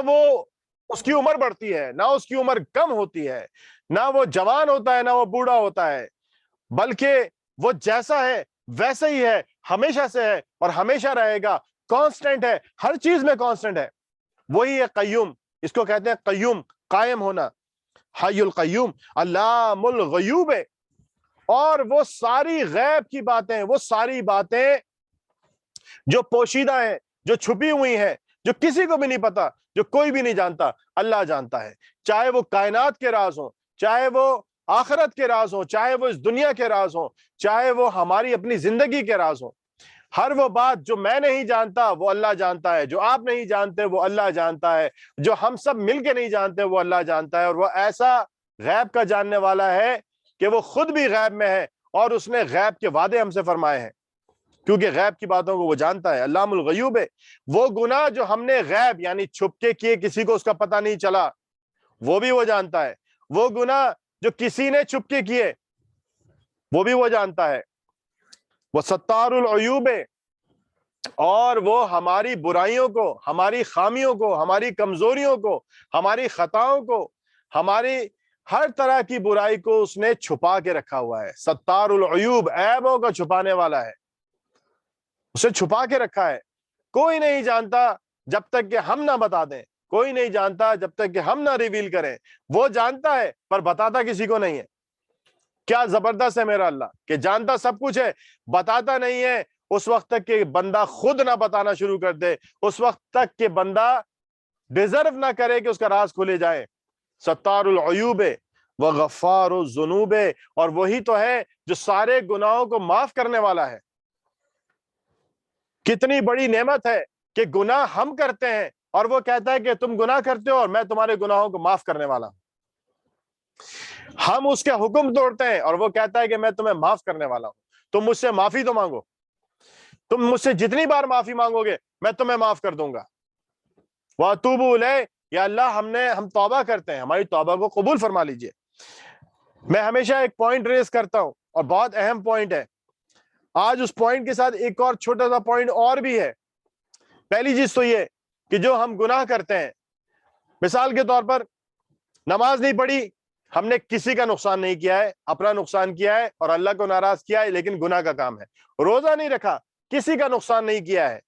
وہ اس کی عمر بڑھتی ہے، نہ اس کی عمر کم ہوتی ہے، نہ وہ جوان ہوتا ہے، نہ وہ بوڑھا ہوتا ہے، بلکہ وہ جیسا ہے ویسا ہی ہے، ہمیشہ سے ہے اور ہمیشہ رہے گا، کانسٹنٹ ہے، ہر چیز میں کانسٹنٹ ہے۔ وہی ہے قیوم، اس کو کہتے ہیں قیوم، قائم ہونا، حی القیوم، علام الغیوب ہے۔ اور وہ ساری غیب کی باتیں، وہ ساری باتیں جو پوشیدہ ہیں، جو چھپی ہوئی ہیں، جو کسی کو بھی نہیں پتا، جو کوئی بھی نہیں جانتا، اللہ جانتا ہے۔ چاہے وہ کائنات کے راز ہوں، چاہے وہ آخرت کے راز ہوں، چاہے وہ اس دنیا کے راز ہوں، چاہے وہ ہماری اپنی زندگی کے راز ہوں، ہر وہ بات جو میں نہیں جانتا وہ اللہ جانتا ہے، جو آپ نہیں جانتے وہ اللہ جانتا ہے، جو ہم سب مل کے نہیں جانتے وہ اللہ جانتا ہے۔ اور وہ ایسا غیب کا جاننے والا ہے کہ وہ خود بھی غیب میں ہے، اور اس نے غیب کے وعدے ہم سے فرمائے ہیں، کیونکہ غیب کی باتوں کو وہ جانتا ہے، علام الغیوب ہے۔ وہ گناہ جو ہم نے غیب یعنی چھپ کے کیے، کسی کو اس کا پتہ نہیں چلا، وہ بھی وہ جانتا ہے۔ وہ گناہ جو کسی نے چھپ کے کیے، وہ بھی وہ جانتا ہے۔ وہ ستار العیوب ہے، اور وہ ہماری برائیوں کو، ہماری خامیوں کو، ہماری کمزوریوں کو، ہماری خطاؤں کو، ہماری ہر طرح کی برائی کو اس نے چھپا کے رکھا ہوا ہے۔ ستار العیوب، عیبوں کو چھپانے والا ہے، اسے چھپا کے رکھا ہے۔ کوئی نہیں جانتا جب تک کہ ہم نہ بتا دیں، کوئی نہیں جانتا جب تک کہ ہم نہ ریویل کریں۔ وہ جانتا ہے پر بتاتا کسی کو نہیں ہے۔ کیا زبردست ہے میرا اللہ کہ جانتا سب کچھ ہے، بتاتا نہیں ہے اس وقت تک کہ بندہ خود نہ بتانا شروع کر دے، اس وقت تک کہ بندہ ڈیزرو نہ کرے کہ اس کا راز کھلے جائے۔ ستار العیوب و غفار الذنوب، اور وہی تو ہے جو سارے گناہوں کو معاف کرنے والا ہے۔ کتنی بڑی نعمت ہے کہ گناہ ہم کرتے ہیں اور وہ کہتا ہے کہ تم گناہ کرتے ہو اور میں تمہارے گناہوں کو معاف کرنے والا ہوں۔ ہم اس کے حکم توڑتے ہیں اور وہ کہتا ہے کہ میں تمہیں معاف کرنے والا ہوں، تم مجھ سے معافی تو مانگو، تم مجھ سے جتنی بار معافی مانگو گے میں تمہیں معاف کر دوں گا۔ وَأَتُوبُ إِلَيْهِ، یا اللہ ہم توبہ کرتے ہیں، ہماری توبہ کو قبول فرما لیجئے۔ میں ہمیشہ ایک پوائنٹ ریز کرتا ہوں اور بہت اہم پوائنٹ ہے، آج اس پوائنٹ کے ساتھ ایک اور چھوٹا سا پوائنٹ اور بھی ہے۔ پہلی چیز تو یہ کہ جو ہم گناہ کرتے ہیں، مثال کے طور پر نماز نہیں پڑھی، ہم نے کسی کا نقصان نہیں کیا ہے، اپنا نقصان کیا ہے اور اللہ کو ناراض کیا ہے، لیکن گناہ کا کام ہے۔ روزہ نہیں رکھا، کسی کا نقصان نہیں کیا ہے،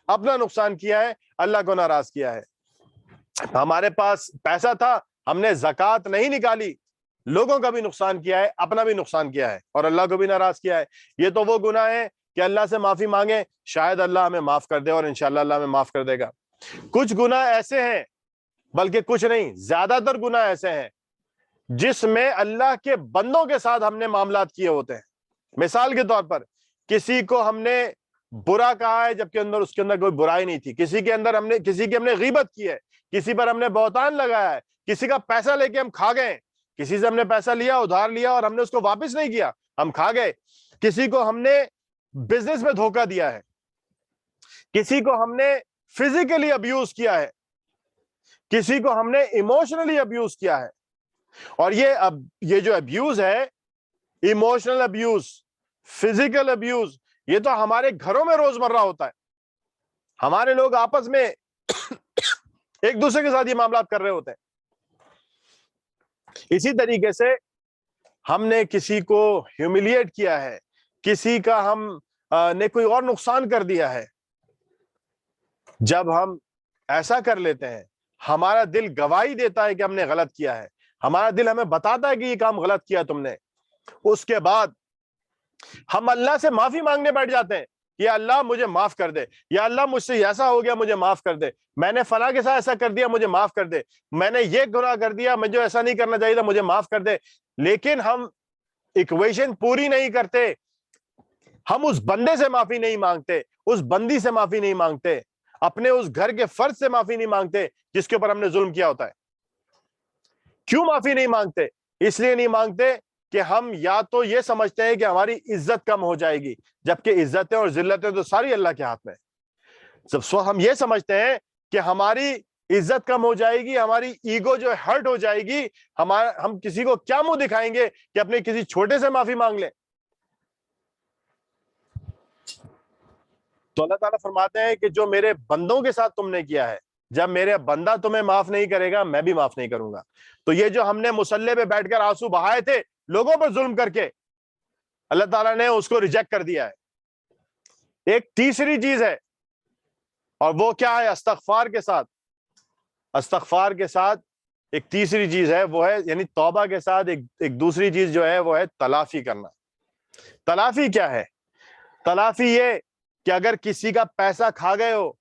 اپنا نقصان کیا ہے، اللہ کو ناراض کیا ہے۔ ہمارے پاس پیسہ تھا، ہم نے زکوٰۃ نہیں نکالی، لوگوں کا بھی نقصان کیا ہے، اپنا بھی نقصان کیا ہے اور اللہ کو بھی ناراض کیا ہے۔ یہ تو وہ گناہ ہے کہ اللہ سے معافی مانگیں، شاید اللہ ہمیں معاف کر دے، اور انشاءاللہ اللہ ہمیں معاف کر دے گا۔ کچھ گناہ ایسے ہیں، بلکہ کچھ نہیں، زیادہ تر گناہ ایسے ہیں جس میں اللہ کے بندوں کے ساتھ ہم نے معاملات کیے ہوتے ہیں۔ مثال کے طور پر کسی کو ہم نے برا کہا ہے جبکہ اس کے اندر کوئی برائی نہیں تھی، کسی کی ہم نے غیبت کی ہے، کسی پر ہم نے بہتان لگایا ہے، کسی کا پیسہ لے کے ہم کھا گئے، کسی سے ہم نے پیسہ لیا، ادھار لیا اور ہم نے اس کو واپس نہیں کیا، ہم کھا گئے، کسی کو ہم نے بزنس میں دھوکہ دیا ہے، کسی کو ہم نے فزیکلی ابیوز کیا ہے، کسی کو ہم نے ایموشنلی ابیوز کیا ہے۔ اور یہ جو ابیوز ہے، ایموشنل ابیوز، فزیکل ابیوز، یہ تو ہمارے گھروں میں روزمرہ ہوتا ہے۔ ہمارے لوگ آپس میں ایک دوسرے کے ساتھ یہ معاملات کر رہے ہوتے ہیں۔ اسی طریقے سے ہم نے کسی کو ہیومیلیٹ کیا ہے، کسی کا ہم نے کوئی اور نقصان کر دیا ہے۔ جب ہم ایسا کر لیتے ہیں، ہمارا دل گواہی دیتا ہے کہ ہم نے غلط کیا ہے، ہمارا دل ہمیں بتاتا ہے کہ یہ کام غلط کیا تم نے، اس کے بعد ہم اللہ سے معافی مانگنے بیٹھ جاتے ہیں، یا اللہ مجھے معاف کر دے، یا اللہ مجھ سے ایسا ہو گیا مجھے معاف کر دے، میں نے فلاں کے ساتھ ایسا کر دیا مجھے معاف کر دے، میں نے یہ گناہ کر دیا مجھے ایسا نہیں کرنا چاہیے تھا مجھے معاف کر دے۔ لیکن ہم ایکویشن پوری نہیں کرتے، ہم اس بندے سے معافی نہیں مانگتے، اس بندی سے معافی نہیں مانگتے، اپنے اس گھر کے فرد سے معافی نہیں مانگتے جس کے اوپر ہم نے ظلم کیا ہوتا ہے۔ کیوں معافی نہیں مانگتے؟ اس لیے نہیں مانگتے کہ ہم یا تو یہ سمجھتے ہیں کہ ہماری عزت کم ہو جائے گی، جبکہ عزتیں اور ذلتیں تو ساری اللہ کے ہاتھ میں ہیں۔ ہم یہ سمجھتے ہیں کہ ہماری عزت کم ہو جائے گی، ہماری ایگو جو ہرٹ ہو جائے گی، ہم کسی کو کیا منہ دکھائیں گے کہ اپنے کسی چھوٹے سے معافی مانگ لیں۔ تو اللہ تعالیٰ فرماتے ہیں کہ جو میرے بندوں کے ساتھ تم نے کیا ہے، جب میرے بندہ تمہیں معاف نہیں کرے گا میں بھی معاف نہیں کروں گا. تو یہ جو ہم نے مصلی پہ بیٹھ کر آنسو بہائے تھے لوگوں پر ظلم کر کے, اللہ تعالیٰ نے اس کو ریجیکٹ کر دیا ہے. ایک تیسری چیز ہے, اور وہ کیا ہے؟ استغفار کے ساتھ, استغفار کے ساتھ ایک تیسری چیز ہے, وہ ہے یعنی توبہ کے ساتھ ایک دوسری چیز جو ہے وہ ہے تلافی کرنا. تلافی کیا ہے؟ تلافی یہ کہ اگر کسی کا پیسہ کھا گئے ہو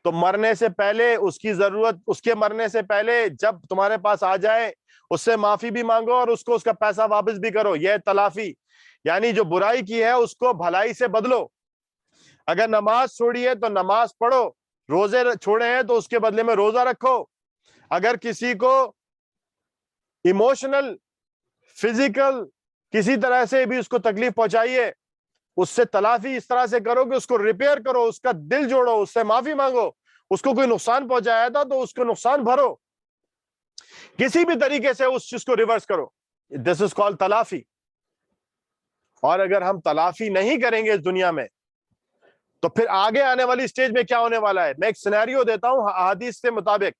تو مرنے سے پہلے اس کی ضرورت, اس کے مرنے سے پہلے جب تمہارے پاس آ جائے اس سے معافی بھی مانگو اور اس کو اس کا پیسہ واپس بھی کرو. یہ تلافی, یعنی جو برائی کی ہے اس کو بھلائی سے بدلو. اگر نماز چھوڑی ہے تو نماز پڑھو, روزے چھوڑے ہیں تو اس کے بدلے میں روزہ رکھو. اگر کسی کو ایموشنل, فزیکل کسی طرح سے بھی اس کو تکلیف پہنچائیے, اس سے تلافی اس طرح سے کرو کہ اس کو ریپیئر کرو, اس کا دل جوڑو, اس سے معافی مانگو. اس کو کوئی نقصان پہنچایا تھا تو اس کو نقصان بھرو, کسی بھی طریقے سے اس چیز کو ریورس کرو. دس از کالڈ تلافی. اور اگر ہم تلافی نہیں کریں گے اس دنیا میں تو پھر آگے آنے والی سٹیج میں کیا ہونے والا ہے؟ میں ایک سینیریو دیتا ہوں احادیث کے مطابق.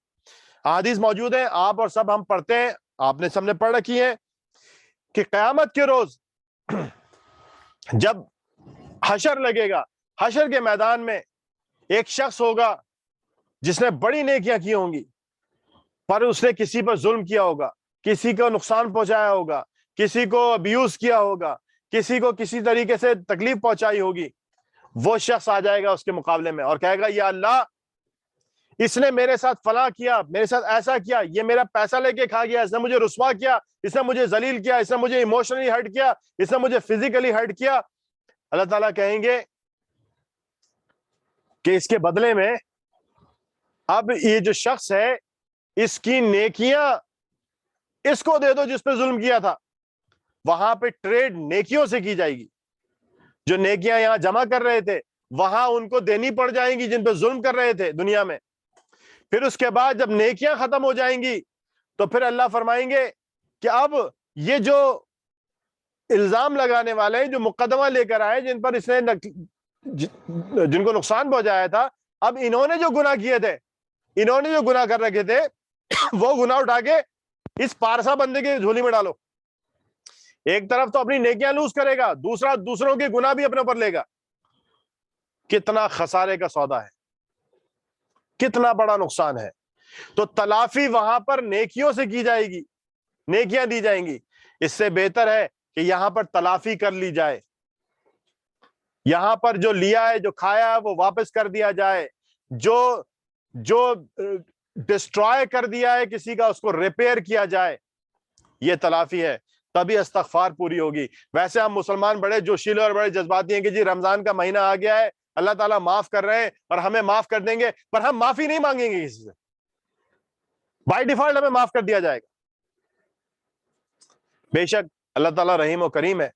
احادیث موجود ہیں, آپ اور سب ہم پڑھتے ہیں, آپ نے سب نے پڑھ رکھی ہے کہ قیامت کے روز جب حشر لگے گا, حشر کے میدان میں ایک شخص ہوگا جس نے بڑی نیکیاں کی ہوں گی, پر اس نے کسی پر ظلم کیا ہوگا, کسی کو نقصان پہنچایا ہوگا, کسی کو ابیوز کیا ہوگا, کسی کو کسی طریقے سے تکلیف پہنچائی ہوگی. وہ شخص آ جائے گا اس کے مقابلے میں اور کہے گا یا اللہ اس نے میرے ساتھ فلاں کیا, میرے ساتھ ایسا کیا, یہ میرا پیسہ لے کے کھا گیا, اس نے مجھے رسوا کیا, اس نے مجھے ذلیل کیا, اس نے مجھے ایموشنلی ہرٹ کیا, اس نے مجھے فزیکلی ہرٹ کیا. اللہ تعالیٰ کہیں گے کہ اس کے بدلے میں اب یہ جو شخص ہے اس کی نیکیاں اس کو دے دو جس پہ ظلم کیا تھا. وہاں پہ ٹریڈ نیکیوں سے کی جائے گی. جو نیکیاں یہاں جمع کر رہے تھے وہاں ان کو دینی پڑ جائیں گی جن پہ ظلم کر رہے تھے دنیا میں. پھر اس کے بعد جب نیکیاں ختم ہو جائیں گی تو پھر اللہ فرمائیں گے کہ اب یہ جو الزام لگانے والے ہیں, جو مقدمہ لے کر آئے, جن پر اس نے جن کو نقصان پہنچایا تھا, اب انہوں نے جو گناہ کیے تھے, انہوں نے جو گناہ کر رکھے تھے وہ گناہ اٹھا کے اس پارسا بندے کی جھولی میں ڈالو. ایک طرف تو اپنی نیکیاں لوز کرے گا, دوسرا دوسروں کے گناہ بھی اپنے اوپر لے گا. کتنا خسارے کا سودا ہے, کتنا بڑا نقصان ہے. تو تلافی وہاں پر نیکیوں سے کی جائے گی, نیکیاں دی جائیں گی. اس سے بہتر ہے کہ یہاں پر تلافی کر لی جائے, یہاں پر جو لیا ہے, جو کھایا ہے وہ واپس کر دیا جائے, جو ڈسٹرائے کر دیا ہے کسی کا اس کو ریپیئر کیا جائے. یہ تلافی ہے, تبھی استغفار پوری ہوگی. ویسے ہم مسلمان بڑے جوشیلے اور بڑے جذباتی ہیں کہ جی رمضان کا مہینہ آ گیا ہے, اللہ تعالیٰ معاف کر رہے ہیں اور ہمیں معاف کر دیں گے, پر ہم معافی نہیں مانگیں گے کسی سے. بائی ڈیفالٹ ہمیں معاف کر دیا جائے گا. بے شک اللہ تعالیٰ رحیم و کریم ہے,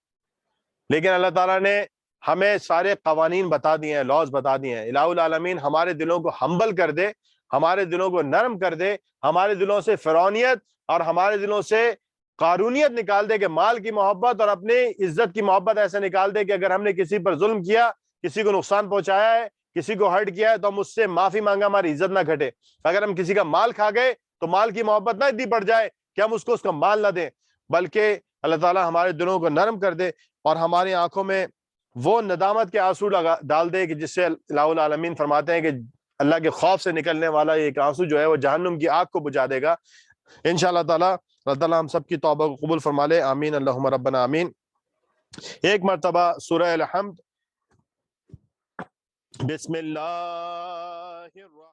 لیکن اللہ تعالیٰ نے ہمیں سارے قوانین بتا دیے ہیں, لاز بتا دیے ہیں. الہ العالمین ہمارے دلوں کو ہمبل کر دے, ہمارے دلوں کو نرم کر دے, ہمارے دلوں سے فرعونیت اور ہمارے دلوں سے قارونیت نکال دے کہ مال کی محبت اور اپنی عزت کی محبت ایسے نکال دے کہ اگر ہم نے کسی پر ظلم کیا, کسی کو نقصان پہنچایا ہے, کسی کو ہرٹ کیا ہے تو ہم اس سے معافی مانگا, ہماری عزت نہ گھٹے. اگر ہم کسی کا مال کھا گئے تو مال کی محبت نہ اتنی بڑھ جائے کہ ہم اس کو اس کا مال نہ دیں, بلکہ اللہ تعالیٰ ہمارے دلوں کو نرم کر دے اور ہماری آنکھوں میں وہ ندامت کے آنسو ڈال دے کہ جس سے الہ العالمین فرماتے ہیں کہ اللہ کے خوف سے نکلنے والا ایک آنسو جو ہے وہ جہنم کی آگ کو بجھا دے گا. انشاءاللہ تعالیٰ اللہ تعالیٰ ہم سب کی توبہ کو قبول فرما لے. آمین اللہم ربنا آمین. ایک مرتبہ سورہ الحمد. بسم اللہ الرحمن